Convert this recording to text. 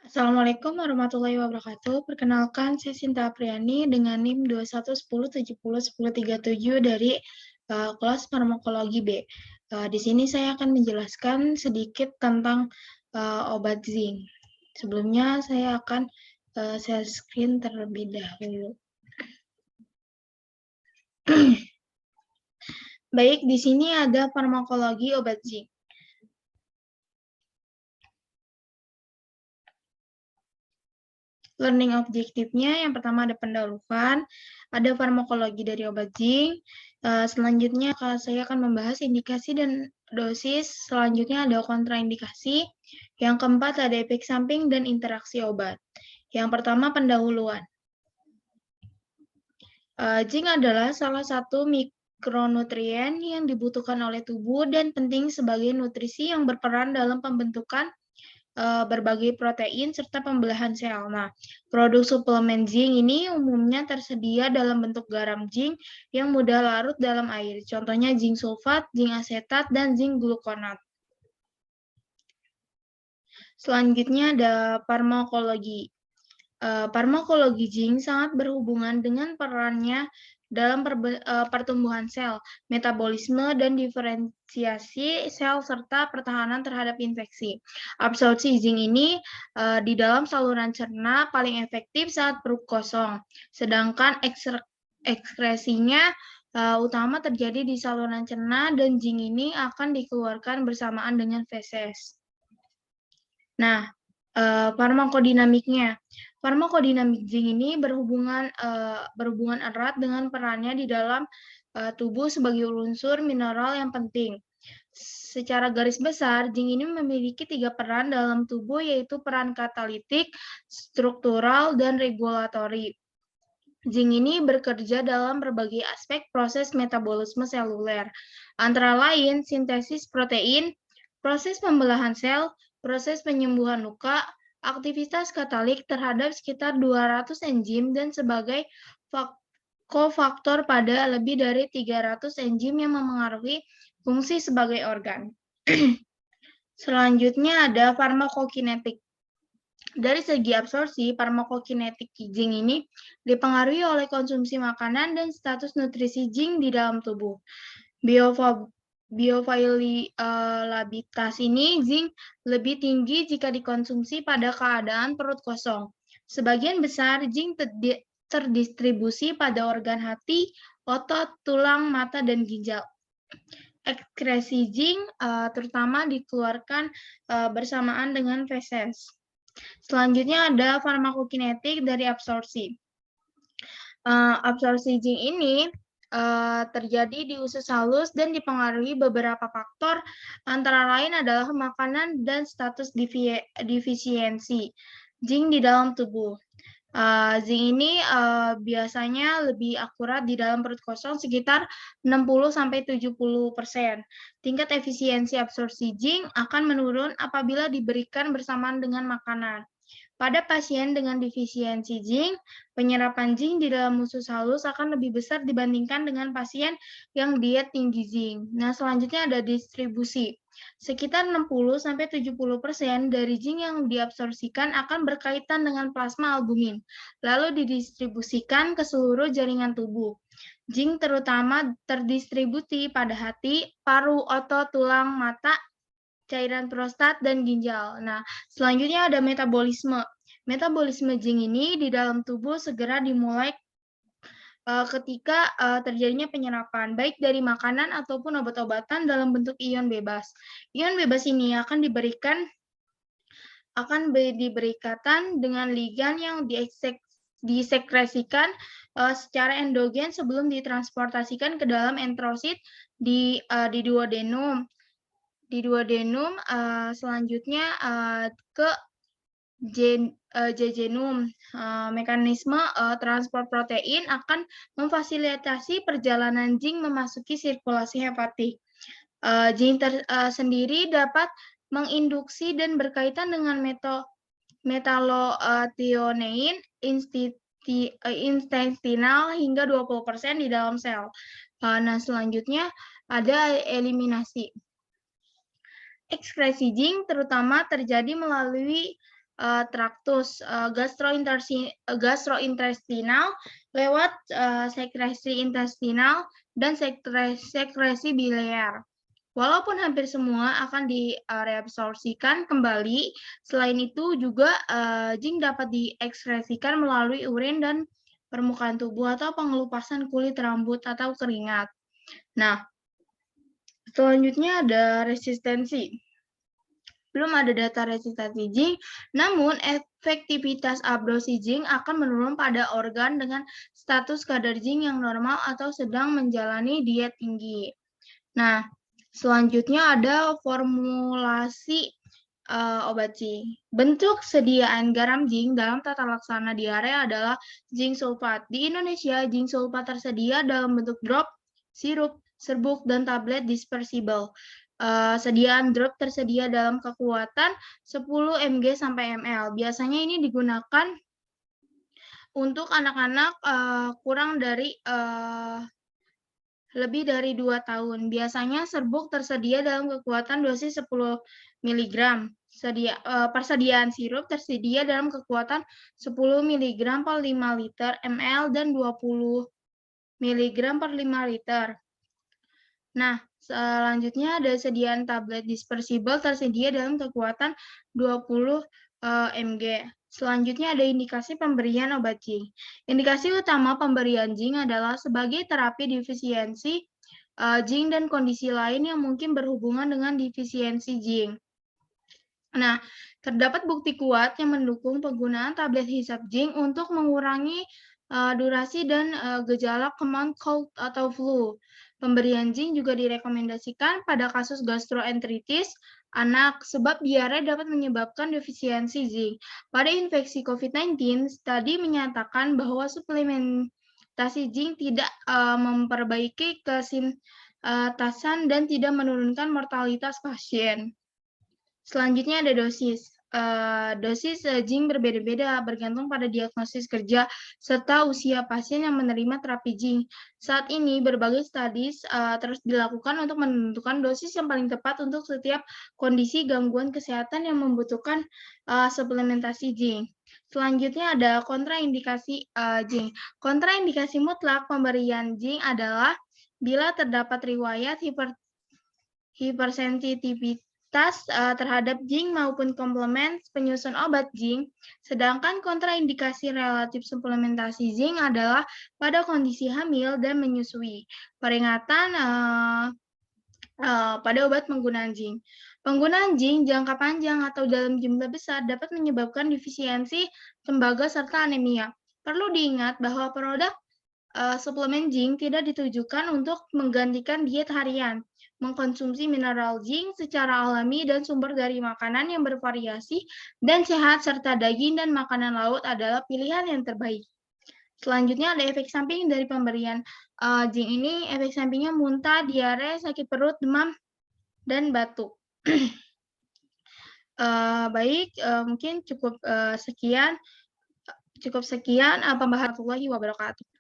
Assalamualaikum warahmatullahi wabarakatuh. Perkenalkan, saya Sinta Apriani dengan NIM 2110701037 dari kelas farmakologi B. Di sini saya akan menjelaskan sedikit tentang obat zinc. Sebelumnya saya akan share screen terlebih dahulu. Baik, di sini ada farmakologi obat zinc. Learning objektifnya yang pertama ada pendahuluan, ada farmakologi dari obat zinc. Selanjutnya saya akan membahas indikasi dan dosis. Selanjutnya ada kontraindikasi. Yang keempat ada efek samping dan interaksi obat. Yang pertama pendahuluan. Zinc adalah salah satu mikronutrien yang dibutuhkan oleh tubuh dan penting sebagai nutrisi yang berperan dalam pembentukan berbagai protein serta pembelahan sel. Nah, produk suplemen zinc ini umumnya tersedia dalam bentuk garam zinc yang mudah larut dalam air. Contohnya zinc sulfat, zinc asetat, dan zinc glukonat. Selanjutnya ada farmakologi. Farmakologi zinc sangat berhubungan dengan perannya dalam pertumbuhan sel, metabolisme, dan diferensiasi sel, serta pertahanan terhadap infeksi. Absorpsi zinc ini di dalam saluran cerna paling efektif saat perut kosong, sedangkan ekskresinya utama terjadi di saluran cerna, dan zinc ini akan dikeluarkan bersamaan dengan feses. Nah, farmakodinamiknya. Farmakodinamik zinc ini berhubungan erat dengan perannya di dalam tubuh sebagai unsur mineral yang penting. Secara garis besar, zinc ini memiliki 3 peran dalam tubuh, yaitu peran katalitik, struktural, dan regulatori. Zinc ini bekerja dalam berbagai aspek proses metabolisme seluler, antara lain sintesis protein, proses pembelahan sel, proses penyembuhan luka, aktivitas katalik terhadap sekitar 200 enzim, dan sebagai kofaktor pada lebih dari 300 enzim yang memengaruhi fungsi sebagai organ. Selanjutnya ada farmakokinetik. Dari segi absorpsi, farmakokinetik zinc ini dipengaruhi oleh konsumsi makanan dan status nutrisi zinc di dalam tubuh. Bioavailabilitas ini zinc lebih tinggi jika dikonsumsi pada keadaan perut kosong. Sebagian besar zinc terdistribusi pada organ hati, otot, tulang, mata, dan ginjal. Ekskresi zinc terutama dikeluarkan bersamaan dengan feses. Selanjutnya ada farmakokinetik dari absorpsi. Absorpsi zinc ini terjadi di usus halus dan dipengaruhi beberapa faktor, antara lain adalah makanan dan status defisiensi zinc di dalam tubuh. Zinc ini biasanya lebih akurat di dalam perut kosong sekitar 60-70%. Tingkat efisiensi absorpsi zinc akan menurun apabila diberikan bersamaan dengan makanan. Pada pasien dengan defisiensi zinc, penyerapan zinc di dalam usus halus akan lebih besar dibandingkan dengan pasien yang diet tinggi zinc. Nah, selanjutnya ada distribusi. Sekitar 60-70% dari zinc yang diabsorpsikan akan berkaitan dengan plasma albumin, lalu didistribusikan ke seluruh jaringan tubuh. Zinc terutama terdistribusi pada hati, paru, otot, tulang, mata, cairan prostat, dan ginjal. Nah, selanjutnya ada metabolisme. Metabolisme zinc ini di dalam tubuh segera dimulai ketika terjadinya penyerapan, baik dari makanan ataupun obat-obatan dalam bentuk ion bebas. Ion bebas ini akan diberikan dengan ligan yang disekresikan secara endogen sebelum ditransportasikan ke dalam enterosit di duodenum. Di duodenum selanjutnya ke jejunum. Mekanisme transport protein akan memfasilitasi perjalanan zinc memasuki sirkulasi hepatik. Zinc sendiri dapat menginduksi dan berkaitan dengan metallothionein intestinal hingga 20% di dalam sel. Nah, selanjutnya ada eliminasi. Ekskresi zinc terutama terjadi melalui traktus gastrointestinal lewat sekresi intestinal dan sekresi biliar. Walaupun hampir semua akan direabsorpsikan kembali, selain itu juga zinc dapat diekskresikan melalui urin dan permukaan tubuh atau pengelupasan kulit rambut atau keringat. Nah, selanjutnya ada resistensi. Belum ada data resistensi zinc, namun efektivitas absorpsi zinc akan menurun pada organ dengan status kadar zinc yang normal atau sedang menjalani diet tinggi. Nah, selanjutnya ada formulasi obat zinc. Bentuk sediaan garam zinc dalam tata laksana diare adalah zinc sulfat. Di Indonesia, zinc sulfat tersedia dalam bentuk drop, sirup, serbuk, dan tablet dispersible. Sediaan drop tersedia dalam kekuatan 10 mg sampai ml. Biasanya ini digunakan untuk anak-anak kurang dari lebih dari 2 tahun. Biasanya serbuk tersedia dalam kekuatan dosis 10 mg. Persediaan sirup tersedia dalam kekuatan 10 mg per 5 liter ml dan 20 mg per 5 liter. Nah, selanjutnya ada sediaan tablet dispersible tersedia dalam kekuatan 20 mg. Selanjutnya ada indikasi pemberian obat zinc. Indikasi utama pemberian zinc adalah sebagai terapi defisiensi zinc dan kondisi lain yang mungkin berhubungan dengan defisiensi zinc. Nah, terdapat bukti kuat yang mendukung penggunaan tablet hisap zinc untuk mengurangi durasi dan gejala common cold atau flu. Pemberian zinc juga direkomendasikan pada kasus gastroenteritis anak sebab diare dapat menyebabkan defisiensi zinc. Pada infeksi COVID-19, studi menyatakan bahwa suplementasi zinc tidak memperbaiki kesintasan dan tidak menurunkan mortalitas pasien. Selanjutnya ada dosis. Dosis zinc berbeda-beda bergantung pada diagnosis kerja serta usia pasien yang menerima terapi zinc. Saat ini berbagai studi terus dilakukan untuk menentukan dosis yang paling tepat untuk setiap kondisi gangguan kesehatan yang membutuhkan suplementasi zinc. Selanjutnya ada kontraindikasi zinc. Kontraindikasi mutlak pemberian zinc adalah bila terdapat riwayat hipersensitivitas terhadap zinc maupun komplement penyusun obat zinc, sedangkan kontraindikasi relatif suplementasi zinc adalah pada kondisi hamil dan menyusui. Peringatan pada obat penggunaan zinc. Penggunaan zinc jangka panjang atau dalam jumlah besar dapat menyebabkan defisiensi tembaga serta anemia. Perlu diingat bahwa produk suplemen zinc tidak ditujukan untuk menggantikan diet harian. Mengkonsumsi mineral zinc secara alami dan sumber dari makanan yang bervariasi dan sehat serta daging dan makanan laut adalah pilihan yang terbaik. Selanjutnya ada efek samping dari pemberian zinc ini. Efek sampingnya muntah, diare, sakit perut, demam, dan batuk. Baik, mungkin cukup sekian pembahasan warahmatullahi wabarakatuh.